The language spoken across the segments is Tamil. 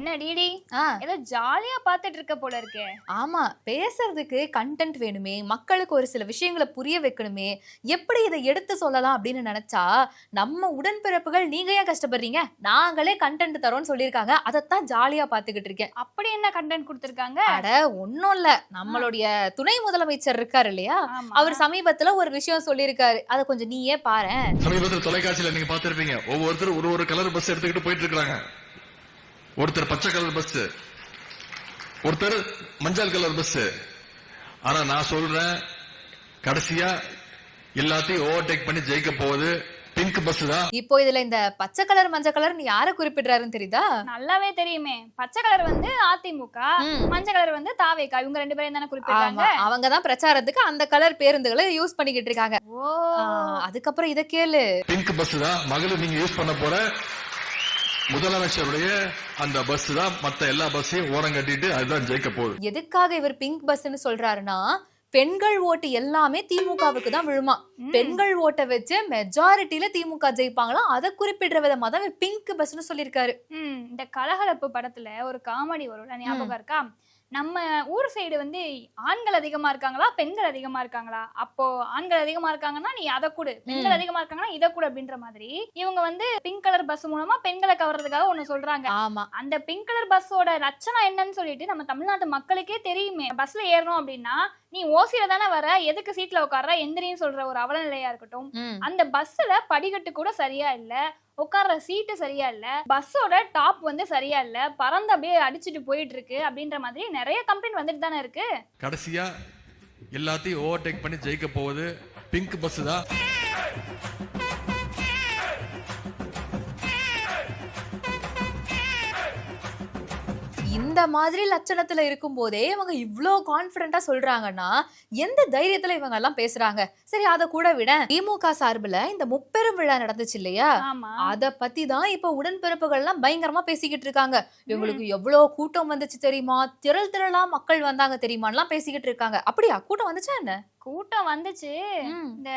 என்ன டிடி ஆ ஏதோ ஜாலியா பாத்துட்டு இருக்க போல இருக்கே. ஆமா, பேசுறதுக்கு கண்டென்ட் வேணுமே, மக்களுக்கு ஒரு சில விஷயங்களை புரிய வைக்கணுமே, எப்படி இதை எடுத்து சொல்லலாம் அப்படின்னு நினைச்சா நம்ம உடன்பிறப்புகள் நீங்க ஏன் கஷ்டப்படுறீங்க, நாங்களே கண்டென்ட் தரோம்னு சொல்லியிருக்காங்க. அதைத்தான் ஜாலியா பாத்துக்கிட்டு இருக்கேன். அப்படி என்ன கண்டென்ட் கொடுத்திருக்காங்க? அட ஒன்னும் இல்ல, நம்மளுடைய துணை முதலமைச்சர் இருக்காரு இல்லையா, அவர் சமீபத்துல ஒரு விஷயம் சொல்லியிருக்காரு. அதை கொஞ்சம் நீயே பாரேன். சமீபத்தில் தொலைக்காட்சியில நீங்க பாத்திருப்பீங்க, ஒவ்வொருத்தரும் ஒரு கலர் பஸ் எடுத்துக்கிட்டு போயிட்டு இருக்காங்க. ஒருத்தர் பச்சை கலர் பஸ், ஒருத்தர் மஞ்சள் கலர் பஸ். ஆனா நான் சொல்றேன், கடைசியா எல்லாத்தையும் ஓவர்டேக் பண்ணி ஜெயிக்க போகுது பிங்க் பஸ் தான். இப்போ இதுல இந்த பச்சை கலர் மஞ்சள் கலர் யாரை குறிப்பிடுறாருன்னு தெரியுதா? நல்லாவே தெரியுமே. பச்சை கலர் வந்து அதிமுக, மஞ்சள் கலர் வந்து தாவேகா. இவங்க ரெண்டு பேரும் தானே குறிப்பிட்டாங்க. அவங்கதான் பிரச்சாரத்துக்கு அந்த கலர் பேருந்துகளை யூஸ் பண்ணிக்கிட்டு இருக்காங்க. அதுக்கப்புறம் இத கேளு, பிங்க் பஸ் தான் மகளிர் நீங்க யூஸ் பண்ண போற முதலமைச்சருடைய அந்த பஸ் தான் மத்த எல்லா பஸ்ஸையும் ஓரம் கட்டிட்டு அதுதான் ஜெயிக்க போகுது. எதுக்காக இவர் பிங்க் பஸ்ன்னு சொல்றாருன்னா, பெண்கள் ஓட்டு எல்லாமே திமுகவுக்கு தான் விழுமா. பெண்கள் ஓட்டை வச்சு மெஜாரிட்டியில திமுக ஜெயிப்பாங்களாம். அதை குறிப்பிடுற விதமா தான் பிங்க் பஸ்ன்னு சொல்லியிருக்காரு. இந்த கலகலப்பு படத்துல ஒரு காமெடி வரும்ல, ஞாபகம் இருக்கா? நம்ம ஊர் சைடு வந்து ஆண்கள் அதிகமா இருக்காங்களா பெண்கள் அதிகமா இருக்காங்களா? அப்போ ஆண்கள் அதிகமா இருக்காங்கன்னா நீ அதை கூட, பெண்கள் அதிகமா இருக்காங்கன்னா இதை கூட அப்படின்ற மாதிரி இவங்க வந்து பிங்க் கலர் பஸ் மூலமா பெண்களை கவர்றதுக்காக ஒண்ணு சொல்றாங்க. ஆமா, அந்த பிங்க் கலர் பஸ்ஸோட லட்சணம் என்னன்னு சொல்லிட்டு நம்ம தமிழ்நாட்டு மக்களுக்கே தெரியுமே. பஸ்ல ஏறணும் அப்படின்னா நீ ஓசில தானே வர, எதுக்கு சீட்ல உட்கார்ற, எந்திரின்னு சொல்ற ஒரு அவலநிலையா இருக்கட்டும். அந்த பஸ்ல படிக்கட்டு கூட சரியா இல்ல, உட்கார்ற சீட்டு சரியா இல்ல, பஸ்ஸோட டாப் வந்து சரியா இல்ல, பறந்து அப்படியே அடிச்சுட்டு போயிட்டு இருக்கு அப்படின்ற மாதிரி நிறைய கம்ப்ளைண்ட் வந்துட்டு தானே இருக்கு. கடைசியா எல்லாத்தையும் ஓவர்டேக் பண்ணி ஜெயிக்க போகுது பிங்க் பஸ் தான். இந்த மாதிரி லட்சணத்துல இருக்கும் போதே இவங்க இவ்ளோ கான்பிடண்டா சொல்றாங்கன்னா எந்த தைரியத்துல இவங்க எல்லாம் பேசுறாங்க? சரி, அத கூட விட, திமுக சார்புல இந்த முப்பெரும் விழா நடந்துச்சு இல்லையா, அத பத்தி தான் இப்ப உடன்பிறப்புகள் எல்லாம் பயங்கரமா பேசிக்கிட்டு இருக்காங்க. இவங்களுக்கு எவ்வளவு கூட்டம் வந்துச்சு தெரியுமா, திரள் திரளா மக்கள் வந்தாங்க தெரியுமான்னு பேசிக்கிட்டு இருக்காங்க. அப்படியா, கூட்டம் வந்துச்சா என்ன? கூட்டம் வந்துச்சு. இந்த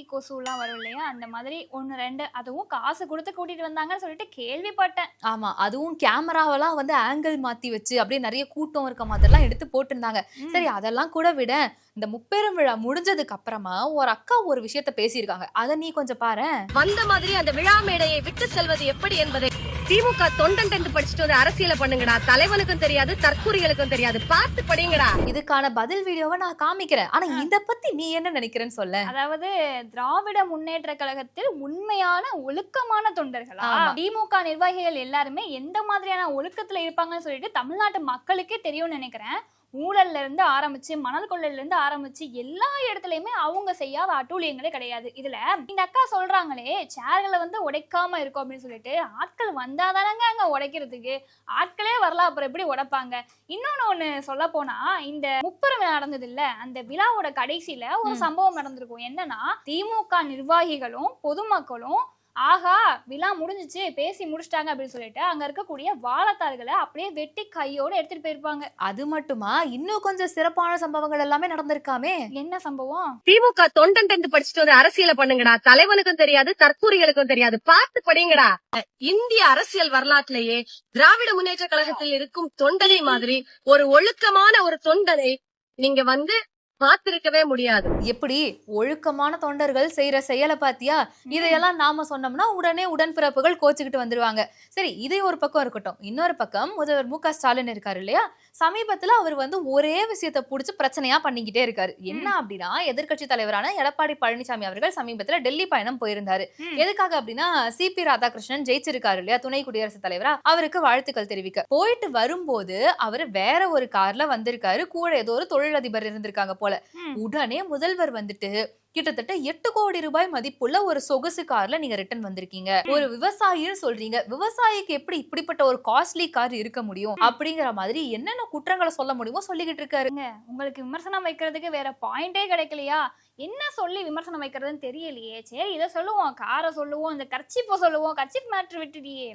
கொசு எல்லாம் வரும் இல்லையா, அந்த மாதிரி 1-2, அதுவும் காசு கொடுத்து கூட்டிட்டு வந்தாங்கன்னு சொல்லிட்டு கேள்விப்பட்டேன். ஆமா, அதுவும் கேமராவெல்லாம் வந்து ஆங்கிள் மாத்தி வச்சு அப்படியே நிறைய கூட்டம் இருக்க மாதிரி எல்லாம் எடுத்து போட்டிருந்தாங்க. சரி, அதெல்லாம் கூட விட, இந்த முப்பெரும் விழா முடிஞ்சதுக்கு அப்புறமா ஒரு அக்கா ஒரு விஷயத்த பேசியிருக்காங்க. அத நீ கொஞ்சம் பாரு. வந்த மாதிரி அந்த விழா மேடையை விட்டு செல்வது எப்படி என்பதை திமுக தொண்டன் படிச்சுட்டு வந்து அரசியல பண்ணுங்கடா. தலைவனுக்கும் தெரியாது, தற்கூரிகளுக்கும் தெரியாது, பார்த்து படிங்கடா. இதுக்கான பதில் வீடியோவை நான் காமிக்கிறேன். ஆனா இத பத்தி நீ என்ன நினைக்கிறேன்னு சொல்ல. அதாவது திராவிட முன்னேற்ற கழகத்தில் உண்மையான ஒழுக்கமான தொண்டர்களா திமுக நிர்வாகிகள் எல்லாருமே எந்த மாதிரியான ஒழுக்கத்துல இருப்பாங்கன்னு சொல்லிட்டு தமிழ்நாட்டு மக்களுக்கே தெரியும்னு நினைக்கிறேன். ஊழல்ல இருந்து ஆரம்பிச்சு, மணல் கொள்ளையில இருந்து ஆரம்பிச்சு எல்லா இடத்துலயுமே அவங்க செய்யாத அட்டூழியங்களே கிடையாது. இதுல இந்த அக்கா சொல்றாங்களே, சேர்களை வந்து உடைக்காம இருக்கும் அப்படின்னு சொல்லிட்டு, ஆட்கள் வந்தாதானங்க அங்க உடைக்கிறதுக்கு, ஆட்களே வரல அப்புறம் எப்படி உடைப்பாங்க? இன்னொன்னு சொல்ல போனா, இந்த முப்பெரும் விழா நடந்தது இல்ல, அந்த விழாவோட கடைசியில ஒரு சம்பவம் நடந்திருக்கும். என்னன்னா, திமுக நிர்வாகிகளும் பொதுமக்களும் ஆஹா விழா முடிஞ்சிச்சு, பேசி முடிச்சிட்டாங்க அப்படின்னு சொல்லிட்டு அங்க இருக்கக்கூடிய வாழைத்தாள்களை அப்படியே வெட்டி கையோட எடுத்துட்டு போயிருப்பாங்க. அது மட்டுமா, இன்னும் கொஞ்சம் சிறப்பான சம்பவங்கள் எல்லாமே நடந்திருக்காமே. என்ன சம்பவம்? திமுக தொண்டன் படிச்சுட்டு வந்து அரசியல பண்ணுங்கடா. தலைவனுக்கும் தெரியாது, தற்கூரிகளுக்கும் தெரியாது, பார்த்து படிங்கடா. இந்திய அரசியல் வரலாற்றிலேயே திராவிட முன்னேற்ற கழகத்தில் இருக்கும் தொண்டனை மாதிரி ஒரு ஒழுக்கமான ஒரு தொண்டனை நீங்க வந்து பார்த்திருக்கவே முடியாது. எப்படி ஒழுக்கமான தொண்டர்கள் செய்யற செயலை பாத்தியா? இதையெல்லாம் நாம சொன்னோம்னா உடனே உடன்பிறப்புகள் கோச்சுக்கிட்டு வந்துருவாங்க. சரி, இதே ஒரு பக்கம் இருக்கட்டும். இன்னொரு பக்கம் முதல்வர் மு க ஸ்டாலின் இருக்காரு இல்லையா, சமீபத்துல அவர் வந்து ஒரே விஷயத்த புடிச்சு பிரச்சனையா பண்ணிக்கிட்டே இருக்காரு. என்ன அப்படின்னா, எதிர்கட்சி தலைவரான எடப்பாடி பழனிசாமி அவர்கள் சமீபத்துல டெல்லி பயணம் போயிருந்தாரு. எதுக்காக அப்படின்னா, சி.பி. ராதாகிருஷ்ணன் ஜெயிச்சிருக்காரு இல்லையா துணை குடியரசுத் தலைவரா, அவருக்கு வாழ்த்துக்கள் தெரிவிக்க போயிட்டு வரும்போது அவர் வேற ஒரு கார்ல வந்திருக்காரு. கூட ஏதோ ஒரு தொழிலதிபர் இருந்திருக்காங்க போல. உடனே முதல்வர் வந்துட்டு, கிட்டத்தட்ட 8 கோடி ரூபாய் மதிப்புள்ள ஒரு சொகுசு கார்ல நீங்க ரிட்டர்ன் வந்திருக்கீங்க, ஒரு விவசாயின்னு சொல்றீங்க, விவசாயிக்கு எப்படி இப்படிப்பட்ட ஒரு காஸ்ட்லி கார் இருக்க முடியும் அப்படிங்கிற மாதிரி என்னென்ன குற்றங்களை சொல்ல முடியுமோ சொல்லிக்கிட்டு இருக்காருங்க. உங்களுக்கு விமர்சனம் வைக்கிறதுக்கு வேற பாயிண்டே கிடைக்கலையா? என்ன சொல்லி விமர்சனம் வைக்கிறதுன்னு தெரியலையே. சரி, இதை சொல்லுவோம், காரை சொல்லுவோம், இந்த கர்ச்சிப்பை சொல்லுவோம். கர்ச்சிப் மேட்ரு விட்டுடியே,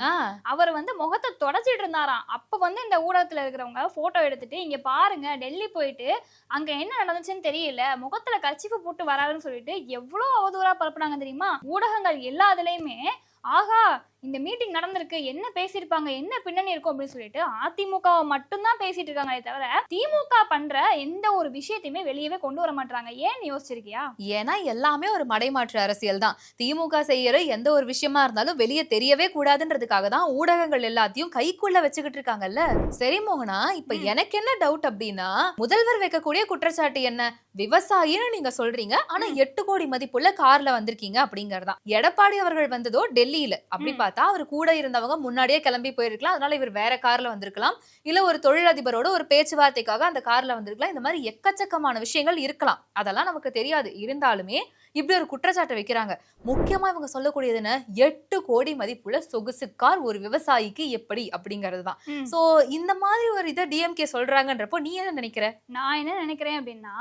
அவர் வந்து முகத்தை தொடச்சிட்டு இருந்தாராம். அப்ப வந்து இந்த ஊடகத்துல இருக்கிறவங்க போட்டோ எடுத்துட்டு, இங்க பாருங்க டெல்லி போயிட்டு அங்க என்ன நடந்துச்சுன்னு தெரியல, முகத்துல கர்ச்சிப்பை போட்டு வராருன்னு சொல்லிட்டு எவ்வளவு அவதூறா பரப்புனாங்க தெரியுமா? ஊடகங்கள் எல்லாத்துலயுமே ஆகா இந்த மீட்டிங் நடந்திருக்கு, என்ன பேசியிருப்பாங்க, என்ன பின்னணி இருக்கும் அப்படின்னு சொல்லிட்டு அதிமுகவை மட்டும்தான் பேசிட்டு இருக்காங்களே தவிர திமுக பண்ற எந்த ஒரு விஷயத்தையுமே வெளியவே கொண்டு வர மாட்டாங்க. ஏன்னு யோசிச்சிருக்கியா? ஏன்னா எல்லாமே ஒரு மடைமாற்று அரசியல் தான். திமுக செய்யற எந்த ஒரு விஷயமா இருந்தாலும் வெளியே தெரியவே கூடாதுன்றதுக்காக தான் ஊடகங்கள் எல்லாத்தையும் கைக்குள்ள வச்சுக்கிட்டு இருக்காங்கல்ல. சரி மோகனா, இப்ப எனக்கு என்ன டவுட் அப்படின்னா, முதல்வர் வைக்கக்கூடிய குற்றச்சாட்டு என்ன? விவசாயின்னு நீங்க சொல்றீங்க, ஆனா 8 கோடி மதிப்புள்ள கார்ல வந்திருக்கீங்க அப்படிங்கறதா. எடப்பாடி அவர்கள் வந்ததோ டெல்லியில. அப்படி பார்த்தா அவர் கூட இருந்தவங்க முன்னாடியே கிளம்பி போயிருக்கலாம், அதனால இவர் வேற கார்ல வந்திருக்கலாம், இல்ல ஒரு தொழிலதிபரோட ஒரு பேச்சுவார்த்தைக்காக அந்த கார்ல வந்திருக்கலாம். இந்த மாதிரி எக்கச்சக்கமான விஷயங்கள் இருக்கலாம், அதெல்லாம் நமக்கு தெரியாது. இருந்தாலுமே இப்படி ஒரு குற்றச்சாட்டை வைக்கிறாங்க. முக்கியமா இவங்க சொல்லக்கூடியது என்ன? 8 கோடி மதிப்புள்ள சொகுசு கார் ஒரு விவசாயிக்கு எப்படி அப்படிங்கிறது தான். சோ இந்த மாதிரி ஒரு இதை டிஎம்கே சொல்றாங்கன்றப்போ நீ என்ன நினைக்கிற? நான் என்ன நினைக்கிறேன் அப்படின்னா,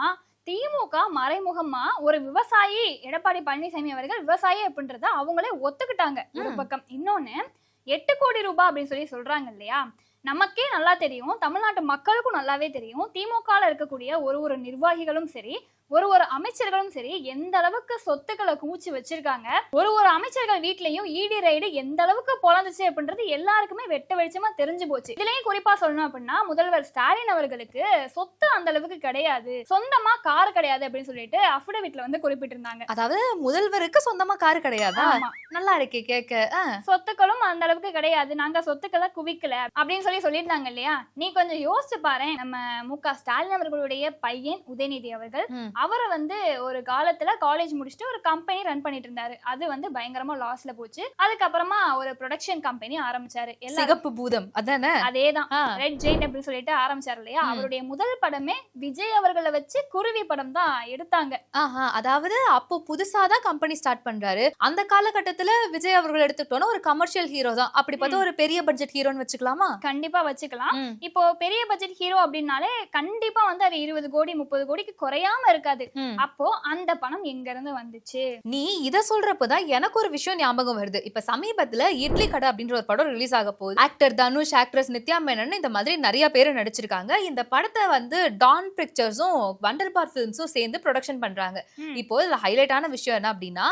திமுக மறைமுகமா ஒரு விவசாயி எடப்பாடி பழனிசாமி அவர்கள் விவசாயி அப்படின்றத அவங்களே ஒத்துக்கிட்டாங்க ஒரு பக்கம். இன்னொன்னு 8 கோடி ரூபாய் அப்படின்னு சொல்லி சொல்றாங்க இல்லையா, நமக்கே நல்லா தெரியும், தமிழ்நாட்டு மக்களுக்கும் நல்லாவே தெரியும், திமுகல இருக்கக்கூடிய ஒரு நிர்வாகிகளும் சரி, ஒரு அமைச்சர்களும் சரி, எந்த அளவுக்கு சொத்துக்களை குமிச்சு வச்சிருக்காங்க. ஒரு அமைச்சர்கள் வீட்லயும் இடி ரைடு எந்த அளவுக்கு பொழந்துச்சு அப்படின்றது எல்லாருக்குமே வெட்ட வெளிச்சமா தெரிஞ்சு போச்சு. இதுலயும் குறிப்பா சொல்லணும் அப்படின்னா, முதல்வர் ஸ்டாலின் அவர்களுக்கு சொத்து அந்த அளவுக்கு கிடையாது, சொந்தமா கார் கிடையாது அப்படின்னு சொல்லிட்டு அஃபிடவிட்ல வந்து குறிப்பிட்டிருந்தாங்க. அதாவது முதல்வருக்கு சொந்தமா கார் கிடையாதா? நல்லா இருக்கே கேட்க. சொத்துக்களும் அந்த அளவுக்கு கிடையாது, நாங்க சொத்துக்களை குவிக்கல அப்படின்னு சொல்லியிருந்தாங்க இல்லையா. நீ கொஞ்சம் யோசிச்சு பாரு, நம்ம மு.க. ஸ்டாலின் அவர்களுடைய பையன் உதயநிதி அவர்கள், அவரை வந்து ஒரு காலத்துல காலேஜ் முடிச்சுட்டு ஒரு கம்பெனி ரன் பண்ணிட்டு இருந்தாரு. அது வந்து பயங்கரமா லாஸ்ல போச்சு. அதுக்கப்புறமா ஒரு ப்ரொடக்ஷன் கம்பெனி ஆரம்பிச்சாரு. சிகப்பு பூதம் அதானே? அதேதான், ரெட் ஜெயிண்ட் அப்படின்னு சொல்லிட்டு ஆரம்பிச்சாரு இல்லையா. அவருடைய முதல் படமே விஜய் அவர்களை வச்சு குருவி படம் தான் எடுத்தாங்க. அதாவது அப்போ புதுசாதான் கம்பெனி ஸ்டார்ட் பண்றாரு. அந்த காலகட்டத்துல விஜய் அவர்கள் எடுத்துக்கிட்டோம்னா ஒரு கமர்ஷியல் ஹீரோ தான். அப்படி பார்த்தா ஒரு பெரிய பட்ஜெட் ஹீரோன்னு வச்சுக்கலாமா? கண்டிப்பா வச்சுக்கலாம். இப்போ பெரிய பட்ஜெட் ஹீரோ அப்படின்னாலே கண்டிப்பா வந்து அது 20 கோடி 30 கோடிக்கு குறையாம இருக்காது. அப்போ அந்த பணம் எங்க இருந்து வந்துச்சு? நீ இத சொல்றப்பதான் எனக்கு ஒரு விஷயம் ஞாபகம் வருது. இப்ப சமீபத்துல இட்லி கடை அப்படின்ற ஒரு படம் ரிலீஸ் ஆக போகுது. ஆக்டர் தனுஷ், ஆக்ட்ரஸ் நித்யா மேனன், இந்த மாதிரி நிறைய பேர் நடிச்சிருக்காங்க. இந்த படத்தை வந்து டான் பிக்சர்ஸும் வண்டர் பார் பிலிம்ஸும் சேர்ந்து ப்ரொடக்ஷன் பண்றாங்க. இப்போ இதுல ஹைலைட்டான விஷயம் என்ன அப்படின்னா,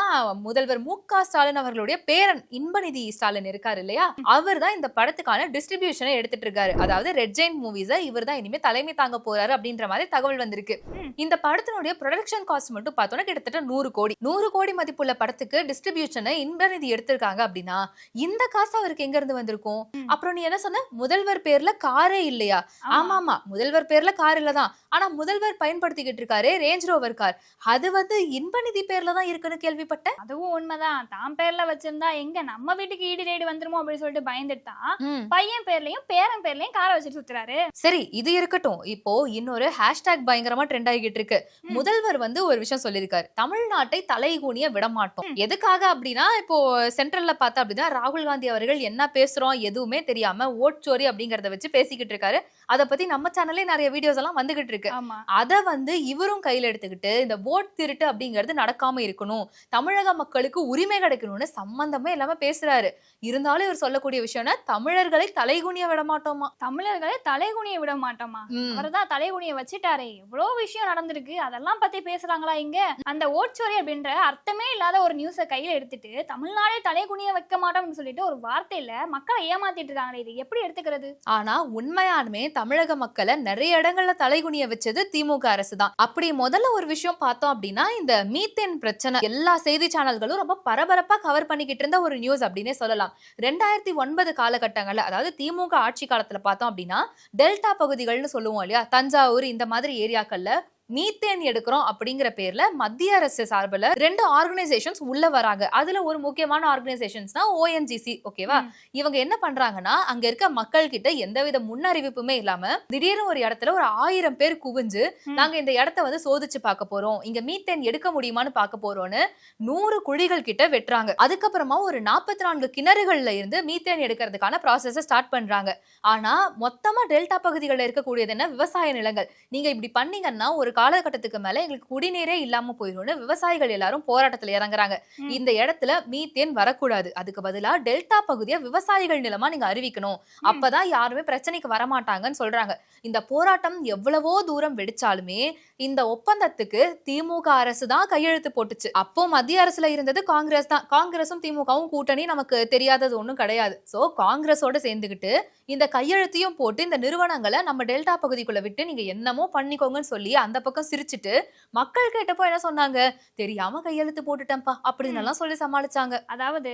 முதல்வர் மு.க. ஸ்டாலின் அவர்களுடைய பேரன் இன்பநிதி ஸ்டாலின் இருக்காரு இல்லையா, அவர் தான் இந்த படத்துக்கான டிஸ்ட்ரிபியூஷனை எடுத்துட்டு இருக்காரு. அதாவது ரெட் ஜெயிண்ட் மூவிஸை இவர் தான் இனிமே தலைமை தாங்க போறாரு அப்படின்ற மாதிரி தகவல் வந்திருக்கு. இந்த படத்தினுடைய ப்ரொடக்ஷன் காஸ்ட் மட்டும் பார்த்தோம்னா கிட்டத்தட்ட 100 கோடி மதிப்புள்ள படத்துக்கு டிஸ்ட்ரிபியூஷனை இன்பநிதி எடுத்திருக்காங்க அப்படின்னா இந்த காசு அவருக்கு எங்க இருந்து வந்திருக்கும்? அப்புறம் நீ என்ன சொன்ன, முதல்வர் பேர்ல காரே இல்லையா? ஆமா, முதல்வர் பேர்ல கார் இல்லதான், ஆனா முதல்வர் பயன்படுத்திக்கிட்டு இருக்காரு ரேஞ்ச் ரோவர் கார், அது வந்து இன்பநிதி பேர்ல தான் இருக்குன்னு கேள்விப்பட்டேன். அதுவும் உண்மைதான். தான் பேர்ல வச்சிருந்தா எங்க நம்ம வீட்டுக்கு ஈடு ரைடு வந்துருமோ அப்படின்னு சொல்லிட்டு பயந்துட்டான் பையன் பேர்லயும் பேரன் பேர்லயும் காரை வச்சுட்டு சுத்துறாரு. சரி, இது இருக்கட்டும். இப்போ இன்னொரு ஹேஷ்டாக் பயங்கரமா ட்ரெண்ட் ஆகிட்டு இருக்கு. முதல்வர் வந்து ஒரு விஷயம் சொல்லியிருக்காரு, தமிழ்நாட்டை தலைகுனிய விடமாட்டோம். எதுக்காக அப்படின்னா, இப்போ சென்ட்ரல்ல பார்த்தா அப்படின்னா ராகுல் காந்தி அவர்கள் என்ன பேசுறோம் எதுவுமே தெரியாம ஓட் சோரி அப்படிங்கறத வச்சு பேசிக்கிட்டு இருக்காரு. அத பத்தி நம்ம சேனல்லே நிறைய வீடியோஸ் எல்லாம் வந்துகிட்டு இருக்கு. அத வந்து இவரும் கையில எடுத்துக்கிட்டு இந்த ஓட் திருட்டு அப்படிங்கிறது நடக்காம இருக்கணும், தமிழக மக்களுக்கு உரிமை கிடைக்கணும்னு சம்பந்தமே இல்லாம பேசுறாரு. இருந்தாலும் இவர் சொல்லக்கூடிய விஷயம்னா தமிழர்களை தலைகுனிய விட மாட்டோமா. தமிழர்களை தலைகுனிய விட மாட்டோமா? அவர்தான் தலைகுனிய வச்சுட்டாரே. எவ்வளவு விஷயம் நடந்திருக்கு, அதெல்லாம் பத்தி பேசுறாங்களா இங்க? அந்த ஓட்சோரி அப்படின்ற அர்த்தமே இல்லாத ஒரு நியூஸை கையில எடுத்துட்டு தமிழ்நாடே தலைகுனிய வைக்க மாட்டோம்னு சொல்லிட்டு ஒரு வார்த்தையில மக்களை ஏமாத்திட்டு இருக்காங்களே, இது எப்படி எடுத்துக்கிறது? ஆனா உண்மையானுமே தமிழக மக்களை நிறைய இடங்கள்ல தலைகுனிய வச்சது திமுக அரசு தான். அப்படி முதல்ல ஒரு விஷயம் பார்த்தோம் அப்படின்னா, இந்த மீத்தேன் பிரச்சனை எல்லா செய்தி சேனல்களும் ரொம்ப பரபரப்பா கவர் பண்ணிக்கிட்டு இருந்த ஒரு நியூஸ் அப்படின்னே சொல்லலாம். 2009 காலகட்டங்கள்ல, அதாவது திமுக ஆட்சி காலத்துல பார்த்தோம் அப்படின்னா, டெல்டா பகுதிகள்னு சொல்லுவோம் இல்லையா, தஞ்சாவூர் இந்த மாதிரி ஏரியாக்கள்ல மீத்தேன் எடுக்கிறோம் அப்படிங்கிற பேர்ல மத்திய அரசு சார்பில் 2 ஆர்கனைசேஷன்ஸ் உள்ள வராங்க. அதுல ஒரு முக்கியமான ஆர்கனைசேஷன்ஸ்னா ONGC. ஓகேவா? இவங்க என்ன பண்றாங்கன்னா, அங்க இருக்க மக்கள் கிட்ட எந்தவித முன்னறிவிப்புமே இல்லாம திடீர்னு ஒரு இடத்துல ஒரு 1000 பேர் குவிஞ்சு நாங்க இந்த இடத்த வந்து சோதிச்சு பார்க்க போறோம், இங்க மீத்தேன் எடுக்க முடியுமான்னு பார்க்க போறோம்னு 100 குழிகள் கிட்ட வெட்டுறாங்க. அதுக்கப்புறமா ஒரு 44 கிணறுகள்ல இருந்து மீத்தேன் எடுக்கிறதுக்கான ப்ராசஸை ஸ்டார்ட் பண்றாங்க. ஆனா மொத்தமா டெல்டா பகுதிகளில் இருக்கக்கூடியது என்ன, விவசாய நிலங்கள். நீங்க இப்படி பண்ணீங்கன்னா ஒரு காலகட்டத்துக்கு மேல எங்களுக்கு குடிநீரே இல்லாம போயிடும்னு விவசாயிகள் எல்லாரும் போராட்டத்துல இறங்குறாங்க. இந்த இடத்துல மீத்தேன் வரக்கூடாது, அதுக்கு பதிலா டெல்டா பகுதியை விவசாயிகள் நிலமா நீங்க அறிவிக்கணும், அப்பதான் யாருமே பிரச்சனைக்கு வரமாட்டாங்கன்னு சொல்றாங்க. இந்த போராட்டம் எவ்வளவோ தூரம் வெடிச்சாலுமே இந்த ஒப்பந்தத்துக்கு திமுக அரசு தான் கையெழுத்து போட்டுச்சு. அப்போ மத்திய அரசுல இருந்தது காங்கிரஸ் தான். காங்கிரஸும் திமுகவும் கூட்டணி நமக்கு தெரியாதது ஒண்ணும் கிடையாது. சோ காங்கிரஸோட சேர்ந்துகிட்டு இந்த கையெழுத்தையும் போட்டு இந்த நிறுவனங்களை நம்ம டெல்டா பகுதிக்குள்ள விட்டு நீங்க என்னமோ பண்ணிக்கோங்கன்னு சொல்லி அந்த பக்கம் சிரிச்சுட்டு மக்கள் கேட்டப்போ என்ன சொன்னாங்க, தெரியாம கையெழுத்து போட்டுட்டேன்ப்பா அப்படின்னு எல்லாம் சொல்லி சமாளிச்சாங்க. அதாவது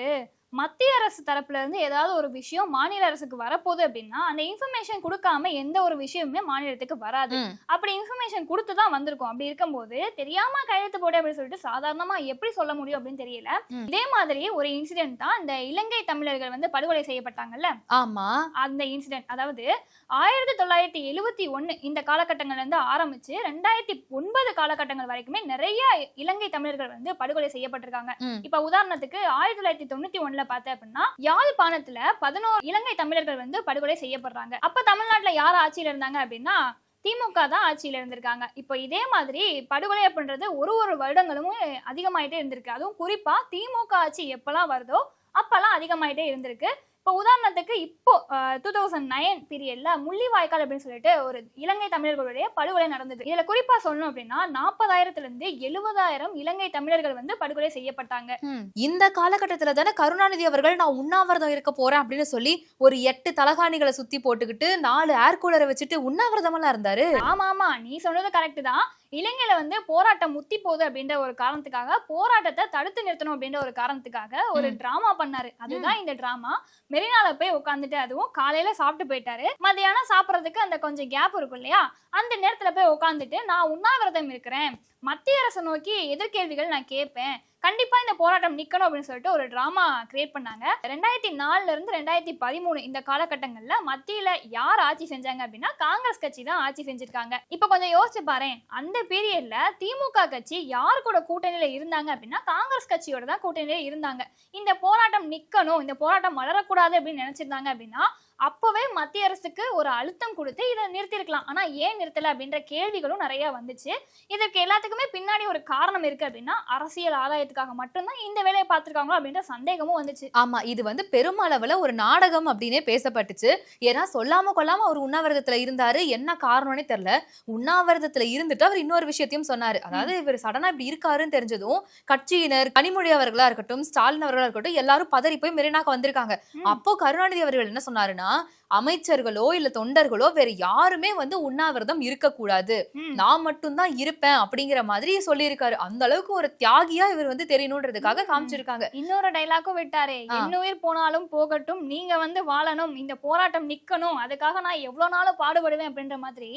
மத்திய அரசு தரப்புல இருந்து ஏதாவது ஒரு விஷயம் மாநில அரசுக்கு வரப்போகுது அப்படின்னா அந்த இன்ஃபர்மேஷன் கொடுக்காம எந்த ஒரு விஷயமுமே மாநிலத்துக்கு வராது. அப்படி இன்ஃபர்மேஷன் கொடுத்துதான் வந்திருக்கும். அப்படி இருக்கும்போது தெரியாம கையெழுத்து போடு அப்படின்னு சொல்லிட்டு சாதாரணமா எப்படி சொல்ல முடியும் அப்படின்னு தெரியல. இதே மாதிரி ஒரு இன்சிடென்ட் தான் இந்த இலங்கை தமிழர்கள் வந்து படுகொலை செய்யப்பட்டாங்கல்ல. ஆமா, அந்த இன்சிடென்ட் அதாவது 1971 இந்த காலகட்டங்கள்ல இருந்து ஆரம்பிச்சு 2009 காலகட்டங்கள் வரைக்குமே நிறைய இலங்கை தமிழர்கள் வந்து படுகொலை செய்யப்பட்டிருக்காங்க. இப்ப உதாரணத்துக்கு 1991 பார்த்த அப்படின்னா யாழ்ப்பாணத்துல 11 இலங்கை தமிழர்கள் வந்து படுகொலை செய்யப்படுறாங்க. அப்ப தமிழ்நாட்டுல யார் ஆட்சியில இருந்தாங்க அப்படின்னா திமுக தான் ஆட்சியில இருந்திருக்காங்க. இப்போ இதே மாதிரி படுகொலை அப்படின்றது ஒரு வருடங்களும் அதிகமாயிட்டே இருந்திருக்கு. அதுவும் குறிப்பா திமுக ஆட்சி எப்பெல்லாம் வருதோ அப்பெல்லாம் அதிகமாயிட்டே இருந்திருக்கு. இப்போ உதாரணத்துக்கு இப்போ 2009 பீரியட்ல முள்ளிவாய்க்கால் அப்படின்னு சொல்லிட்டு ஒரு இலங்கை தமிழர்களுடைய படுகொலை நடந்தது. இதுல குறிப்பா சொல்லணும் அப்படின்னா 40,000 இருந்து 70,000 இலங்கை தமிழர்கள் வந்து படுகொலை செய்யப்பட்டாங்க. இந்த காலகட்டத்துல தானே கருணாநிதி அவர்கள் நான் உண்ணாவிரதம் இருக்க போறேன் அப்படின்னு சொல்லி ஒரு 8 தலகாணிகளை சுத்தி போட்டுக்கிட்டு 4 ஏர் கூலரை வச்சுட்டு உண்ணாவிரதம் எல்லாம் இருந்தாரு. ஆமா, நீ சொன்னது கரெக்ட் தான். இலங்கையில வந்து போராட்டம் முத்தி போகுது அப்படின்ற ஒரு காரணத்துக்காக, போராட்டத்தை தடுத்து நிறுத்தணும் அப்படின்ற ஒரு காரணத்துக்காக ஒரு டிராமா பண்ணாரு. அதுதான் இந்த டிராமா. மெரினால போய் உட்காந்துட்டு, அதுவும் காலையில சாப்பிட்டு போயிட்டாரு. மத்தியானம் சாப்பிடறதுக்கு அந்த கொஞ்சம் கேப் இருக்கும் இல்லையா, அந்த நேரத்துல போய் உட்காந்துட்டு நான் உண்ணாவிரதம் இருக்கிறேன், மத்திய அரசை நோக்கி எதிர்கேள்விகள் நான் கேட்பேன், கண்டிப்பா இந்த போராட்டம் நிக்கணும் அப்படின்னு சொல்லிட்டு ஒரு டிராமா கிரியேட் பண்ணாங்க. 2004 இருந்து 2013 இந்த காலகட்டங்கள்ல மத்தியில யார் ஆட்சி செஞ்சாங்க அப்படின்னா காங்கிரஸ் கட்சி தான் ஆட்சி செஞ்சிருக்காங்க. இப்ப கொஞ்சம் யோசிச்சு பாரு, அந்த பீரியட்ல திமுக கட்சி யார் கூட கூட்டணியில இருந்தாங்க அப்படின்னா காங்கிரஸ் கட்சியோட தான் கூட்டணியில இருந்தாங்க. இந்த போராட்டம் நிக்கணும், இந்த போராட்டம் வளரக்கூடாது அப்படின்னு நினைச்சிருந்தாங்க அப்படின்னா அப்பவே மத்திய அரசுக்கு ஒரு அழுத்தம் கொடுத்து இதை நிறுத்திருக்கலாம். ஆனா ஏன் நிறுத்தல அப்படின்ற கேள்விகளும் நிறைய வந்துச்சு. இதற்கு எல்லாத்துக்குமே பின்னாடி ஒரு காரணம் இருக்கு அப்படின்னா அரசியல் ஆதாயத்துக்காக மட்டும்தான் இந்த வேலையை பார்த்திருக்காங்களோ அப்படின்ற சந்தேகமும் வந்துச்சு. ஆமா, இது வந்து பெருமளவுல ஒரு நாடகம் அப்படின்னே பேசப்பட்டுச்சு. ஏன்னா சொல்லாம கொள்ளாம அவர் உண்ணாவிரதத்துல இருந்தாரு, என்ன காரணம்னே தெரியல. உண்ணாவிரதத்துல இருந்துட்டு அவர் இன்னொரு விஷயத்தையும் சொன்னாரு. அதாவது இவர் சடனா இப்படி இருக்காருன்னு தெரிஞ்சதும் கட்சியினர், கனிமொழி அவர்களா இருக்கட்டும், ஸ்டாலின் அவர்களா இருக்கட்டும், எல்லாரும் பதறி போய் மெரினாக்கு வந்திருக்காங்க. அப்போ கருணாநிதி அவர்கள் என்ன சொன்னாருன்னா, அமைச்சர்களோ இல்ல தொண்டர்களோ வேற யாருமே வந்து உண்ணாவிரதம் இருக்க கூடாது, நான் மட்டும் தான் இருப்பேன் அப்படிங்கிற மாதிரி சொல்லி இருக்காரு. அந்த அளவுக்கு ஒரு தியாகியா இவர் வந்து தெரியணும்ன்றதுக்காக காமிச்சிருக்காங்க. இன்னொரு டைலாக்கும் விட்டாரு, என்ன உயிர் போனாலும் போகட்டும், நீங்க வந்து வாழணும், இந்த போராட்டம் நிக்கணும், அதுக்காக நான் எவ்வளவு நாளும் பாடுபடுவேன் அப்படின்ற மாதிரி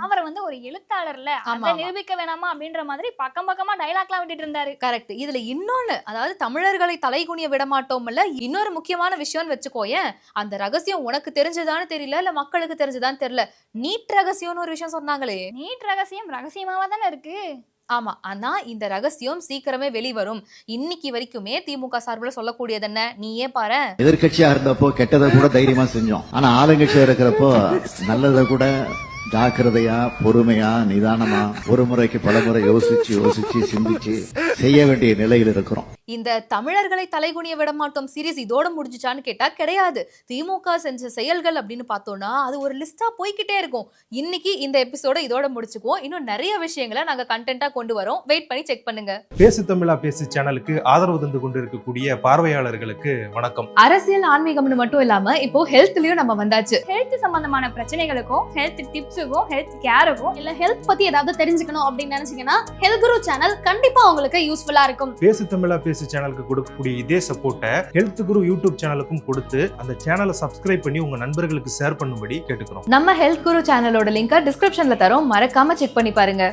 அவரை வந்து ஒரு எழுத்தாளர்ல அதை நிரூபிக்க வேணாமா அப்படின்ற மாதிரி பக்கம் பக்கமா டைலாக்லாம் விட்டுட்டு இருந்தாரு. கரெக்ட். இதுல இன்னொன்னு, அதாவது தமிழர்களை தலைகுனிய விட மாட்டோம்ல, இன்னொரு முக்கியமான விஷயம்னு வச்சுக்கோயேன், அந்த ரகசியம் உனக்கு தெரிஞ்சதான்னு தெரியல, இல்ல மக்களுக்கு தெரிஞ்சதான்னு தெரியல, நீட் ரகசியம்னு ஒரு விஷயம் சொன்னாங்களே. நீட் ரகசியம் ரகசியமாவா தானே இருக்கு. ஆமா, ஆனா இந்த ரகசியம் சீக்கிரமே வெளிவரும். இன்னைக்கு வரைக்குமே திமுக சார்பில் சொல்லக்கூடியது என்ன, நீயே பாரு, எதிர்கட்சியா இருந்தப்போ கெட்டதை கூட தைரியமா செஞ்சோம், ஆனா ஆளுங்கட்சியா இருக்கிறப்போ நல்லதை கூட ஜாக்கிரதையா, பொறுமையா, நிதானமா, ஒரு முறைக்கு பல முறை யோசிச்சு சிந்திச்சு செய்ய வேண்டிய நிலையில் இருக்கிறோம். இந்த தமிழர்களை தலைகுனிய விட மாட்டோம் சீரிஸ் இதோட முடிஞ்சுச்சான்னு கேட்டா கிடையாது. திமுக செஞ்ச செயல்கள் அப்படின்னு பார்த்தோம்னா அது ஒரு லிஸ்டா போய்கிட்டே இருக்கும். இன்னைக்கு இந்த எபிசோட இதோட முடிச்சுக்குவோம். இன்னும் நிறைய விஷயங்களை நாங்க கண்டென்ட்டா கொண்டு வரோம், வெயிட் பண்ணி செக் பண்ணுங்க. பேசு தமிழா பேசு சேனலுக்கு ஆதரவு தந்து கொண்டு இருக்கக்கூடிய பார்வையாளர்களுக்கு வணக்கம். அரசியல் ஆன்மீகம்னு மட்டும் இல்லாம இப்போ ஹெல்த்லயும் நம்ம வந்தாச்சு. ஹெல்த் சம்பந்தமான பிரச்சனைகளுக்கும், ஹெல்த் டிப்ஸுக்கும், ஹெல்த் கேருக்கும், இல்ல ஹெல்த் பத்தி ஏதாவது தெரிஞ்சுக்கணும் அப்படின்னு நினைச்சீங்கன்னா ஹெல்த் குரு சேனல் கண்டிப்பா உங்களுக்கு யூஸ்ஃபுல்லா இருக்கும். பேசு தமிழா பேசு சேனலுக்கு கொடுக்கக்கூடிய இதே சப்போர்ட்டை ஹெல்த் குரு யூடியூப் சேனலுக்கும் கொடுத்து அந்த சேனலை சப்ஸ்கிரைப் பண்ணி உங்க நண்பர்களுக்கு ஷேர் பண்ணும்படி கேட்டுக்கிறோம். நம்ம ஹெல்த் குரு சேனலோட லிங்கை டிஸ்கிரிப்ஷன்ல தரோம், மறக்காம செக் பண்ணி பாருங்க.